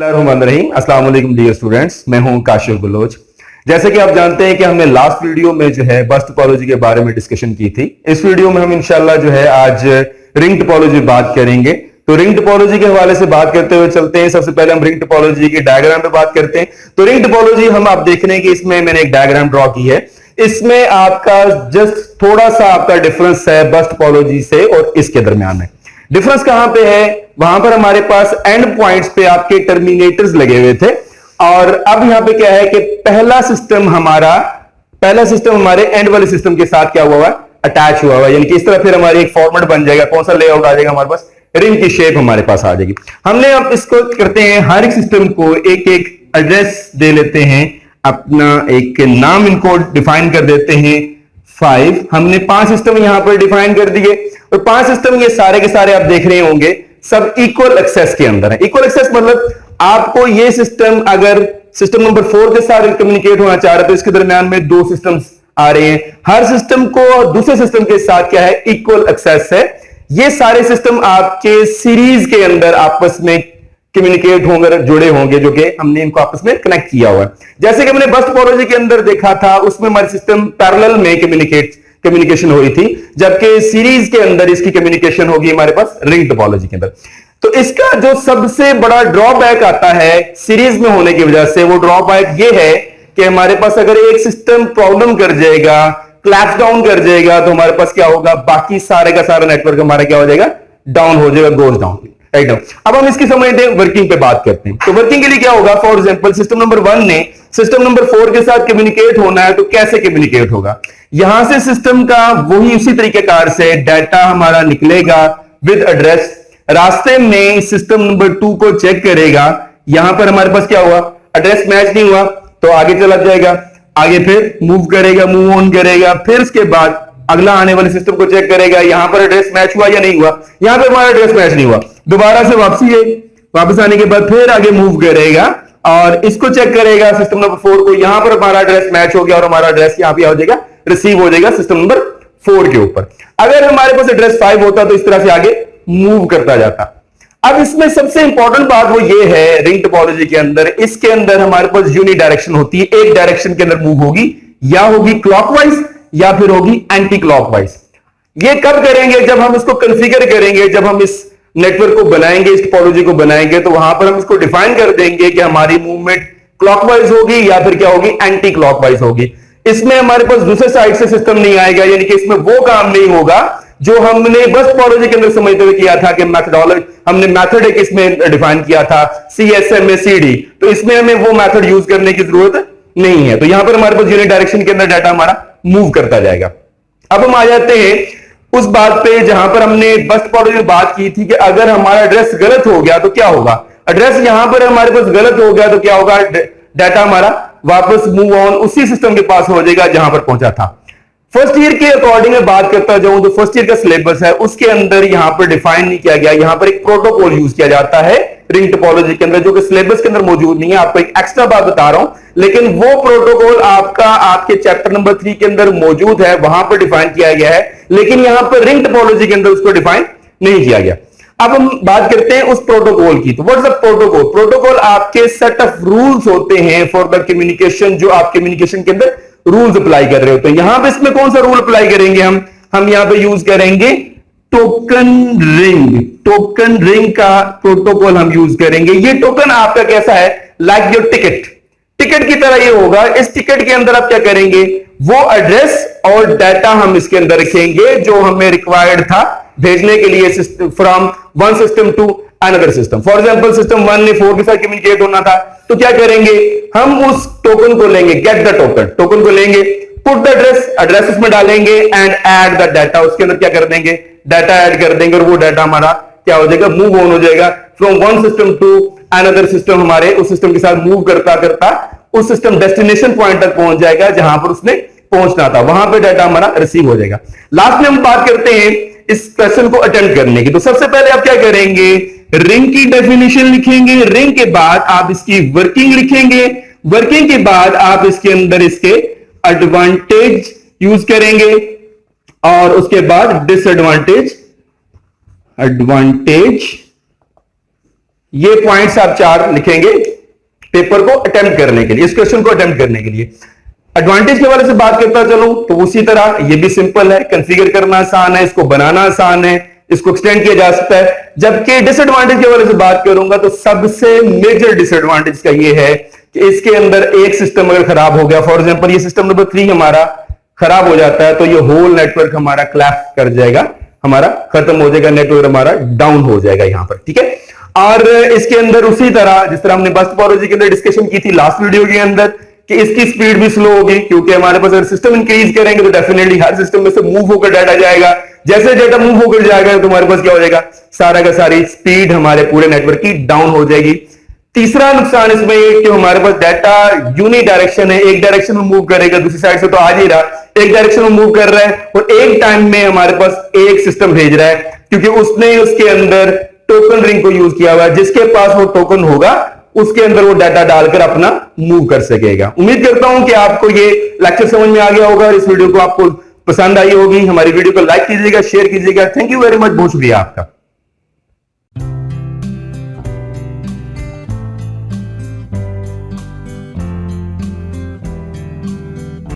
बिस्मिल्लाहिर्रहमानिर्रहीम। अस्सलाम वालेकुम डियर स्टूडेंट्स, मैं हूं काशिफ बलोच। जैसे कि आप जानते हैं कि हमने लास्ट वीडियो में जो है बस टोपोलॉजी के बारे में डिस्कशन की थी। इस वीडियो में हम इंशाल्लाह जो है आज रिंग टोपोलॉजी बात करेंगे। तो रिंग टोपोलॉजी के हवाले से बात करते हुए चलते हैं। सबसे पहले हम रिंग टोपोलॉजी के डायग्राम पे बात करते हैं। तो रिंग टोपोलॉजी हम आप देख रहे हैं कि इसमें मैंने एक डायग्राम ड्रॉ की है। इसमें आपका जस्ट थोड़ा सा आपका डिफरेंस है बस टोपोलॉजी से और इसके दरमियान में। डिफरेंस कहां पे है? वहां पर हमारे पास एंड पॉइंट्स पे आपके टर्मिनेटर्स लगे हुए थे और अब यहां पे क्या है कि पहला सिस्टम हमारे एंड वाले सिस्टम के साथ क्या हुआ है? अटैच हुआ है। यानी कि इस तरह फिर हमारी एक फॉर्मेट बन जाएगा। कौन सा लेआउट आ जाएगा हमारे पास? रिंग की शेप हमारे पास आ जाएगी। हमने अब इसको करते हैं, हर एक सिस्टम को एक एक एड्रेस दे लेते हैं, अपना एक नाम इनको डिफाइन कर देते हैं। 5 हमने 5 सिस्टम यहां पर डिफाइन कर दिए और 5 सिस्टम ये सारे के सारे आप देख रहे होंगे सब इक्वल एक्सेस के अंदर है। इक्वल एक्सेस मतलब आपको ये सिस्टम अगर सिस्टम नंबर 4 के साथ कम्युनिकेट होना चाह रहे हैं तो इसके दरमियान में 2 सिस्टम्स आ रहे हैं। हर सिस्टम को दूसरे सिस्टम के साथ क्या है? इक्वल एक्सेस है। ये सारे सिस्टम आपके सीरीज के अंदर आपस में कम्युनिकेट होंगे, जुड़े होंगे, जो कि हमने इनको आपस में कनेक्ट किया हुआ है। जैसे कि हमने बस टोपोलॉजी के अंदर देखा था, उसमें हमारे सिस्टम पैरेलल में कम्युनिकेशन हो रही थी, जबकि सीरीज के अंदर इसकी कम्युनिकेशन होगी हमारे पास रिंग टोपोलॉजी के अंदर। तो इसका जो सबसे बड़ा ड्रॉबैक आता है सीरीज में होने की वजह से, वो ड्रॉबैक ये है कि हमारे पास अगर एक सिस्टम प्रॉब्लम कर जाएगा, क्लैश डाउन कर जाएगा, तो हमारे पास क्या होगा? बाकी सारे का सारा नेटवर्क हमारा क्या हो जाएगा? डाउन हो जाएगा, गोज डाउन। राइट। अब हम इसकी समझते हैं, वर्किंग पे बात करते हैं। तो वर्किंग के लिए क्या होगा? फॉर एग्जांपल सिस्टम नंबर 1 ने सिस्टम नंबर 4 के साथ कम्युनिकेट होना है, तो कैसे कम्युनिकेट होगा? यहां से सिस्टम का वही उसी तरीके कार से डाटा हमारा निकलेगा विद एड्रेस। रास्ते में सिस्टम नंबर 2 को चेक करेगा। यहां पर हमारे पास क्या हुआ? एड्रेस मैच नहीं हुआ तो आगे चला जाएगा, आगे फिर मूव करेगा, मूव ऑन करेगा, फिर उसके बाद अगला आने वाले सिस्टम को चेक करेगा, यहां पर एड्रेस मैच हुआ या नहीं हुआ। यहां पर हमारा एड्रेस मैच नहीं हुआ, दोबारा से वापस आने के बाद फिर आगे मूव करेगा और इसको चेक करेगा सिस्टम नंबर 4 को। यहां पर हमारा एड्रेस मैच हो गया और हमारा एड्रेस यहां पे हो जाएगा, रिसीव हो जाएगा सिस्टम नंबर 4 के ऊपर। अगर हमारे पास एड्रेस 5 होता तो इस तरह से आगे मूव करता जाता। अब इसमें सबसे इंपॉर्टेंट बात वो ये है रिंग टोपोलॉजी के अंदर, इसके अंदर हमारे पास यूनी डायरेक्शन होती है। एक डायरेक्शन के अंदर मूव होगी, या होगी क्लॉकवाइज या फिर होगी एंटी क्लॉकवाइज। ये कब करेंगे? जब हम इसको कंफिगर करेंगे, जब हम इस नेटवर्क को बनाएंगे, इस टोपोलॉजी को बनाएंगे, तो वहां पर हम इसको डिफाइन कर देंगे कि हमारी मूवमेंट क्लॉकवाइज होगी या फिर क्या होगी? एंटी क्लॉकवाइज होगी। इसमें हमारे पास दूसरे साइड से सिस्टम नहीं आएगा, यानी कि इसमें वो काम नहीं होगा जो हमने बस टोपोलॉजी के अंदर समझते हुए किया था कि मेथडोलॉजी, हमने मेथड एक इसमें डिफाइन किया था CSMACD। तो इसमें हमें वो मेथड यूज करने की जरूरत नहीं है। तो यहां पर हमारे पास यूनिट डायरेक्शन के अंदर डाटा हमारा मूव करता जाएगा। अब हम आ जाते हैं उस बात पे जहां पर हमने बस टोपोलॉजी में बात की थी कि अगर हमारा एड्रेस गलत हो गया तो क्या होगा? एड्रेस यहां पर हमारे पास गलत हो गया तो क्या होगा? डाटा हमारा वापस मूव ऑन उसी सिस्टम के पास हो जाएगा जहां पर पहुंचा था। फर्स्ट ईयर के अकॉर्डिंग में बात करता जाऊं तो फर्स्ट ईयर का सिलेबस है, उसके अंदर यहां पर डिफाइन नहीं किया गया। यहां पर एक प्रोटोकॉल यूज किया जाता है रिंग टोपोलॉजी के अंदर, जो कि सिलेबस के अंदर मौजूद नहीं है। आपको एक एक्स्ट्रा बात बता रहा हूं, लेकिन वो प्रोटोकॉल आपका आपके चैप्टर नंबर 3 के अंदर मौजूद है, वहां पर डिफाइन किया गया है, लेकिन यहां पर रिंग टोपोलॉजी के अंदर उसको डिफाइन नहीं किया गया। अब हम बात करते हैं उस प्रोटोकॉल की। तो what is the protocol? Protocol आपके सेट ऑफ रूल्स होते हैं फॉर द कम्युनिकेशन, जो आप कम्युनिकेशन के अंदर रूल्स अप्लाई कर रहे होते हैं। यहां पे इसमें कौन सा रूल अप्लाई करेंगे? हम यहां पे यूज करेंगे टोकन रिंग। टोकन रिंग का प्रोटोकॉल हम यूज करेंगे। ये टोकन आपका कैसा है? लाइक योर टिकट की तरह ये होगा। इस टिकट के अंदर आप क्या करेंगे? वो एड्रेस और डाटा हम इसके अंदर रखेंगे जो हमें रिक्वायर्ड था भेजने के लिए from one system to another system. For example system 1 ने 4 के साथ कम्युनिकेट होना था, तो क्या करेंगे? हम उस टोकन को लेंगे, गेट द टोकन को लेंगे, पुट द एड्रेस उसमें डालेंगे एंड ऐड द डाटा। उसके अंदर क्या कर देंगे? डाटा ऐड कर देंगे और वो डाटा हमारा क्या हो जाएगा? मूव ऑन हो जाएगा from one system to another system. हमारे उस सिस्टम के साथ मूव करता करता उस सिस्टम डेस्टिनेशन पॉइंट तक पहुंच जाएगा जहां पर उसने पहुंचना था, वहां पे डाटा हमारा रिसीव हो जाएगा। लास्ट में हम बात करते हैं इस क्वेश्चन को अटेम्प्ट करने की। तो सबसे पहले आप क्या करेंगे? रिंग की डेफिनेशन लिखेंगे, रिंग के बाद आप इसकी वर्किंग लिखेंगे, वर्किंग के बाद आप इसके अंदर इसके एडवांटेज यूज करेंगे और उसके बाद डिसएडवांटेज ये पॉइंट्स आप 4 लिखेंगे पेपर को अटेम्प्ट करने के लिए, इस क्वेश्चन को अटेम्प्ट करने के लिए। एडवांटेज के वाले से बात करता चलूं तो उसी तरह ये भी सिंपल है, कंफिगर करना आसान है, इसको बनाना आसान है, इसको एक्सटेंड किया जा सकता है। जबकि डिसएडवांटेज के वाले से बात करूंगा तो सबसे मेजर डिसएडवांटेज का ये है कि इसके अंदर एक सिस्टम अगर खराब हो गया, फॉर एग्जांपल ये सिस्टम नंबर 3 हमारा खराब हो जाता है, तो ये होल नेटवर्क हमारा क्लैश कर जाएगा, हमारा खत्म हो जाएगा, नेटवर्क हमारा डाउन हो जाएगा यहां पर, ठीक है। और इसके अंदर उसी तरह जिस तरह हमने बस्ट टोपोलॉजी के अंदर डिस्कशन की थी लास्ट वीडियो के अंदर कि इसकी स्पीड भी स्लो होगी, क्योंकि हमारे पास अगर सिस्टम इंक्रीज करेंगे तो डेफिनेटली हर सिस्टम में से मूव होकर डाटा जाएगा। जैसे डाटा मूव होकर जाएगा तो हमारे पास क्या हो जाएगा, सारा का सारी स्पीड हमारे पूरे नेटवर्क की डाउन हो जाएगी। तीसरा नुकसान इसमें ये कि हमारे पास डाटा यूनि डायरेक्शन है, एक डायरेक्शन में मूव करेगा, दूसरी साइड से तो आ ही रहा, एक डायरेक्शन में मूव कर रहा है और एक टाइम में हमारे पास एक सिस्टम भेज रहा है, क्योंकि उसने उसके अंदर टोकन रिंग को यूज किया हुआ है। जिसके पास वो टोकन होगा उसके अंदर वो डाटा डालकर अपना मूव कर सकेगा। उम्मीद करता हूं कि आपको ये लेक्चर समझ में आ गया होगा और इस वीडियो को आपको पसंद आई होगी। हमारी वीडियो को लाइक कीजिएगा, शेयर कीजिएगा। थैंक यू वेरी मच, बहुत शुक्रिया आपका।